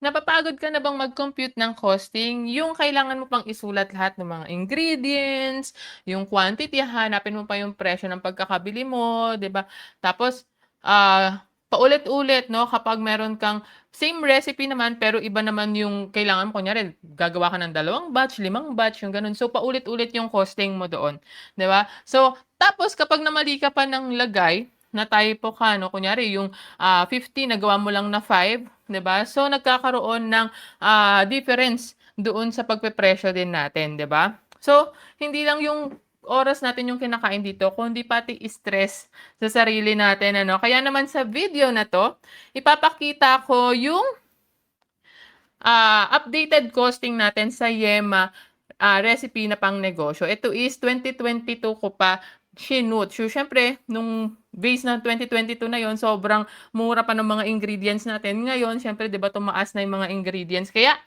Napapagod ka na bang mag-compute ng costing? Yung kailangan mo pang isulat lahat ng mga ingredients, yung quantity, hahanapin mo pa yung presyo ng pagkakabili mo, 'di ba? Tapos, paulit-ulit 'no, kapag meron kang same recipe naman pero iba naman yung kailangan mo, kunyari gagawa ka ng 2 batch, 5 batch, yung gano'n. So, paulit-ulit yung costing mo doon, 'di ba? So, tapos kapag namali ka pa ng lagay, na-typo ka 'no, kunyari yung 50 nagawa mo lang na 5, 'di ba? So nagkakaroon ng difference doon sa pagpepresyo din natin, 'di ba? So hindi lang yung oras natin yung kinakain dito, kundi pati stress sa sarili natin, ano. Kaya naman sa video na 'to, ipapakita ko yung updated costing natin sa Yema recipe na pangnegosyo. Ito is 2022 ko pa shinoot. So, siyempre nung base ng 2022 na yon sobrang mura pa ng mga ingredients natin. Ngayon siyempre 'di ba tumaas na yung mga ingredients. Kaya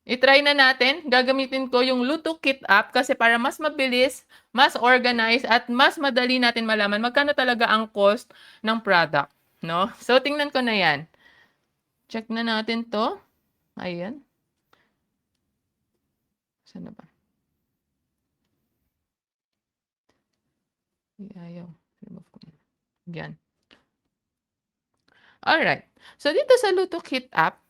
i-try na natin. Gagamitin ko yung Luto Kit app kasi para mas mabilis, mas organized, at mas madali natin malaman magkano talaga ang cost ng product, 'no? So, tingnan ko na 'yan. Check na natin 'to. Ayan. Saan na ba? Ayaw. Remove ko na. Yan. Alright. So, dito sa Luto Kit app,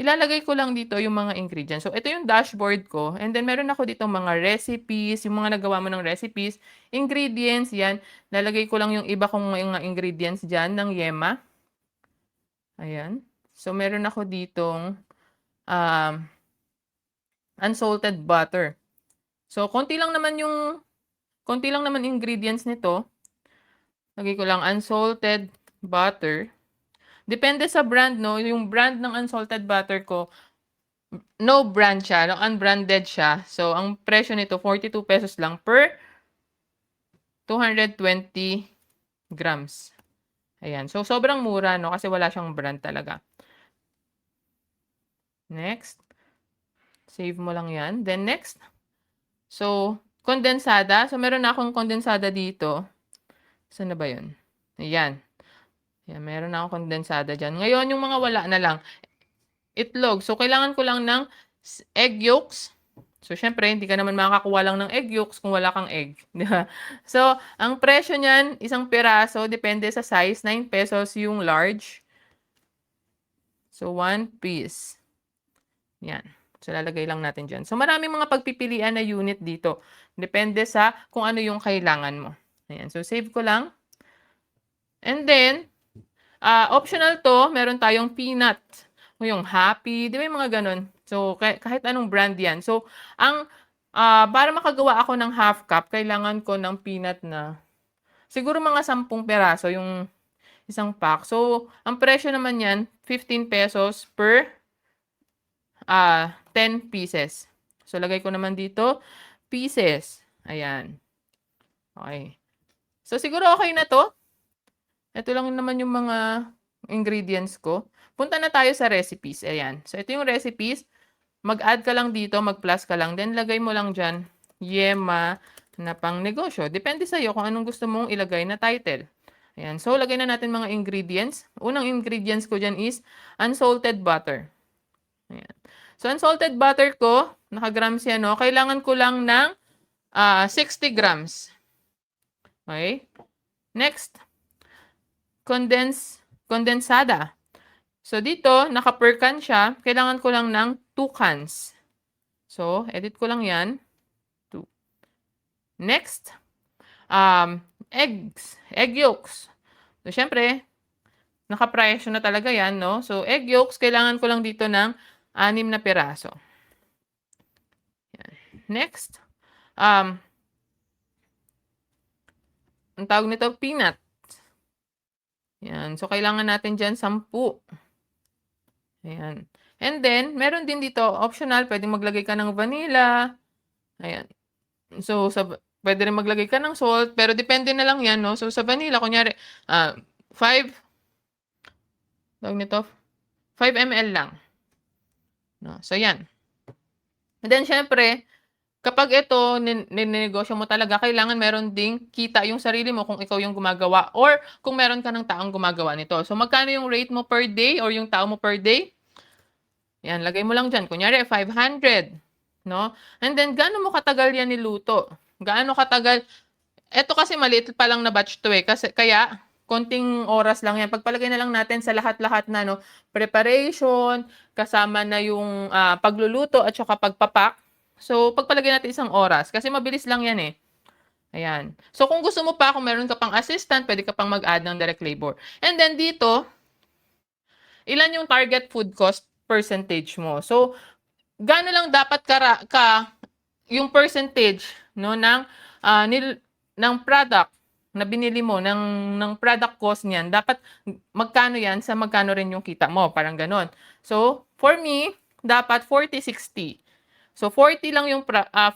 ilalagay ko lang dito yung mga ingredients. So, ito yung dashboard ko. And then, meron ako dito mga recipes, yung mga nagawa mo ng recipes, ingredients, yan. Lalagay ko lang yung iba kong mga ingredients dyan ng Yema. Ayan. So, meron ako ditong um, unsalted butter. So, konti lang naman ingredients nito. Lagay ko lang unsalted butter. Depende sa brand 'no, yung brand ng unsalted butter ko, no brand siya, no, unbranded siya. So, ang presyo nito ₱42 lang per 220 grams. Ayan. So, sobrang mura 'no, kasi wala siyang brand talaga. Next. Save mo lang 'yan. Then next, so, kondensada. So, meron na akong kondensada dito. Saan na ba 'yun? Ayan. Ayan, meron na akong kondensada diyan. Ngayon yung mga wala na lang, itlog. So, kailangan ko lang ng egg yolks. So, siyempre hindi ka naman makakakuha lang ng egg yolks kung wala kang egg, 'di ba? So, ang presyo niyan, isang piraso depende sa size, ₱9 yung large. So, 1 piece. 'Yan. So, lalagay lang natin diyan. So, maraming mga pagpipilian na unit dito. Depende sa kung ano yung kailangan mo. Ayan. So, save ko lang. And then, optional 'to, meron tayong peanut. O yung Happy, 'di ba yung mga gano'n? So, kahit anong brand 'yan. So, para makagawa ako ng half cup, kailangan ko ng peanut na siguro mga 10 piraso yung isang pack. So, ang presyo naman niyan, ₱15 per 10 pieces. So, lagay ko naman dito, pieces. Ayan. Okay. So, siguro okay na 'to. Ito lang naman yung mga ingredients ko. Punta na tayo sa recipes, ayan. So, ito yung recipes. Mag-add ka lang dito, mag-plus ka lang, then lagay mo lang diyan, Yema na pangnegosyo. Depende sa'yo kung anong gusto mong ilagay na title. Ayan. So, lagay na natin mga ingredients. Unang ingredients ko diyan is unsalted butter. Ayan. So, unsalted butter ko, naka-grams yan, no? Kailangan ko lang ng 60 grams. Okay? Next, kondensada. So, dito, naka-per can siya. Kailangan ko lang ng 2 cans. So, edit ko lang yan. 2. Next, egg yolks. So, syempre, naka-presyo na talaga yan, no? So, egg yolks, kailangan ko lang dito ng 6 na piraso. Yan. Next, ang tawag nito, peanut. Yan. So, kailangan natin dyan 10. Ayan. And then, meron din dito, optional, pwedeng maglagay ka ng vanilla. Ayan. So, pwede rin maglagay ka ng salt, pero depende na lang yan, no? So, sa vanilla, kunyari, 5, tawag nito, 5 ml lang. No? So, yan. And then, syempre, kapag ito, ninegosyo mo talaga, kailangan meron ding kita yung sarili mo kung ikaw yung gumagawa or kung meron ka ng taong gumagawa nito. So, magkano yung rate mo per day or yung tao mo per day? Yan, lagay mo lang dyan. Kunyari, 500. No? And then, gaano mo katagal yan niluto? Gaano katagal? Ito kasi maliit pa lang na batch to eh. Kasi, kaya, konting oras lang yan. Pagpalagay na lang natin sa lahat-lahat na no, preparation, kasama na yung pagluluto at saka pagpapak. So, pagpalagay natin isang oras. Kasi mabilis lang yan eh. Ayan. So, kung gusto mo pa, kung meron ka pang assistant, pwede ka pang mag-add ng direct labor. And then dito, ilan yung target food cost percentage mo? So, gaano lang dapat yung percentage no ng product na binili mo ng product cost niyan, dapat magkano yan sa magkano rin yung kita mo, parang ganon. So, for me, dapat 40-60. So, 40 lang yung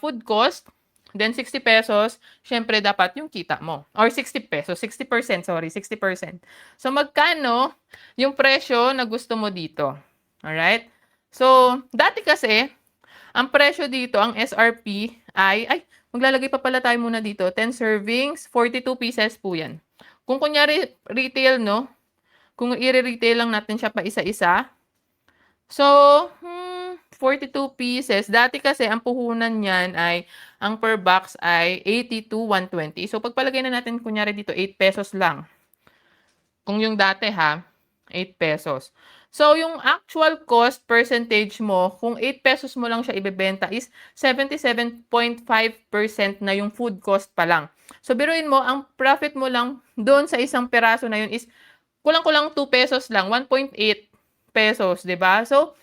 food cost, then 60 pesos, syempre dapat yung kita mo. Or 60 pesos, 60%, sorry, 60%. So, magkano yung presyo na gusto mo dito? Alright? So, dati kasi, ang presyo dito, ang SRP maglalagay pa pala tayo muna dito. 10 servings, 42 pieces po yan. Kung kunyari retail, no? Kung i-retail lang natin siya pa isa-isa. So, 42 pieces. Dati kasi ang puhunan niyan ang per box ay 80 to 120. So, pagpalagay na natin kunyari dito, 8 pesos lang. Kung yung dati 8 pesos. So, yung actual cost percentage mo, kung 8 pesos mo lang siya ibebenta is 77.5% na yung food cost pa lang. So, biruin mo, ang profit mo lang doon sa isang peraso na yun is kulang-kulang 2 pesos lang, 1.8 pesos, 'di ba? So,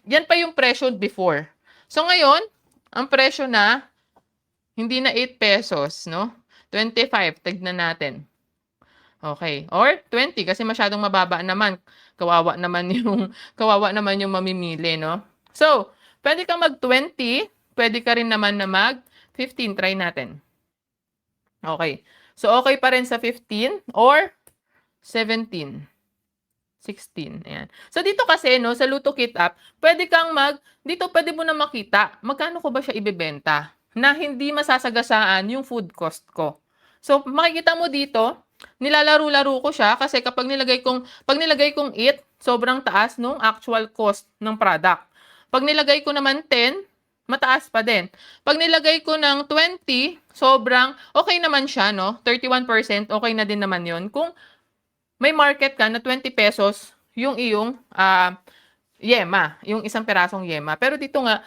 yan pa yung presyo before. So, ngayon, ang presyo na, hindi na 8 pesos, no? 25, tignan natin. Okay. Or 20 kasi masyadong mababa naman. Kawawa naman yung mamimili, no? So, pwede kang mag-20, pwede ka rin naman na mag-15. Try natin. Okay. So, okay pa rin sa 15 or 17. 16. Ayan. So, dito kasi, no, sa Luto Kit App, dito pwede mo na makita, magkano ko ba siya ibebenta na hindi masasagasaan yung food cost ko. So, makikita mo dito, nilalaro-laro ko siya kasi pag nilagay kong it, sobrang taas nung actual cost ng product. Pag nilagay ko naman 10, mataas pa din. Pag nilagay ko ng 20, sobrang okay naman siya, no? 31%, okay na din naman yon. Kung may market ka na 20 pesos yung iyong yema, yung isang perasong yema. Pero dito nga,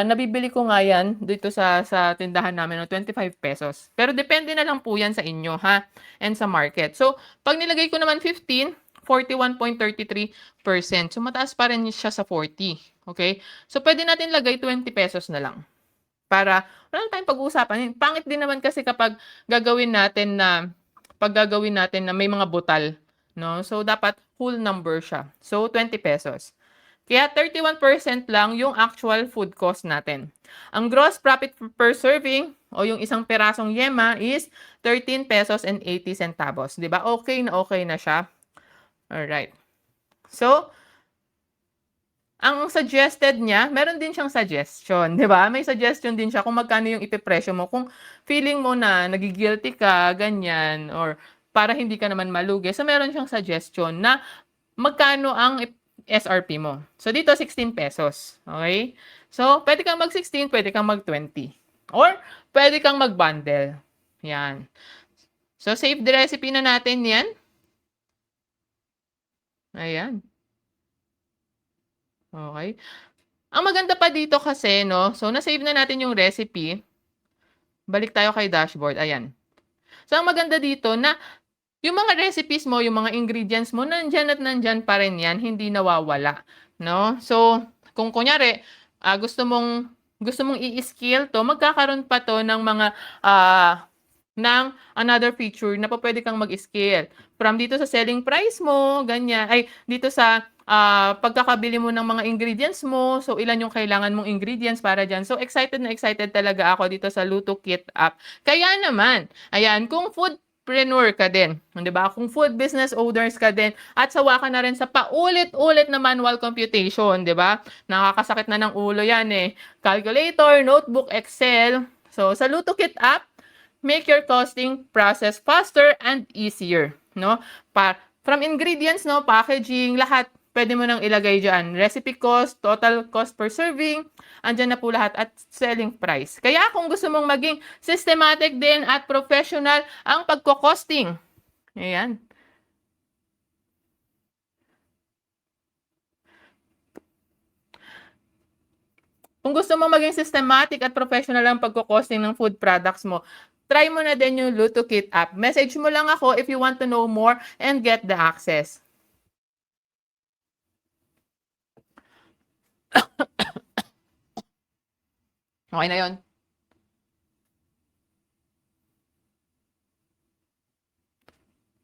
nabibili ko nga yan dito sa tindahan namin, no, 25 pesos. Pero depende na lang po yan sa inyo, ha? And sa market. So, pag nilagay ko naman 15, 41.33%. So, mataas pa rin siya sa 40. Okay? So, pwede natin lagay 20 pesos na lang. Para, wala na tayong pag-uusapan. Pangit din naman kasi kapag gagawin natin na may mga butal. No? So, dapat whole number siya. So, 20 pesos. Kaya 31% lang yung actual food cost natin. Ang gross profit per serving o yung isang perasong yema is 13 pesos and 80 centavos. 'Di ba? Okay na siya. Alright. So, ang suggested niya, meron din siyang suggestion, 'di ba? May suggestion din siya kung magkano yung ipepresyo mo. Kung feeling mo na nagigilty ka, ganyan, or para hindi ka naman malugi. So, meron siyang suggestion na magkano ang SRP mo. So, dito 16 pesos. Okay? So, pwede kang mag-16, pwede kang mag-20. Or, pwede kang mag-bundle. Yan. So, save the recipe na natin yan. Ayan. Okay. Ang maganda pa dito kasi, no? So, na-save na natin yung recipe. Balik tayo kay dashboard. Ayan. So, ang maganda dito na yung mga recipes mo, yung mga ingredients mo, nandyan at nandyan pa rin yan, hindi nawawala, no? So, kung kunyari, gusto mong i-scale to, magkakaroon pa to ng mga, ng another feature na pwede kang mag-scale. From dito sa selling price mo, ganyan, dito sa pagkakabili mo ng mga ingredients mo, so ilan yung kailangan mong ingredients para dyan. So, excited na excited talaga ako dito sa Luto Kit App. Kaya naman, ayan, kung foodpreneur ka din, 'di ba? Kung food business owners ka din at sawa ka na rin sa paulit-ulit na manual computation, 'di ba? Nakakasakit na ng ulo 'yan eh. Calculator, notebook, Excel. So sa Luto Kit App, make your costing process faster and easier, no? From ingredients, no, packaging, lahat pwede mo nang ilagay dyan. Recipe cost, total cost per serving, andyan na po lahat at selling price. Kaya kung gusto mong maging systematic din at professional ang pagko-costing, ayan. Kung gusto mo maging systematic at professional ang pagko-costing ng food products mo, try mo na din yung Luto Kit app. Message mo lang ako if you want to know more and get the access. Okay na yon.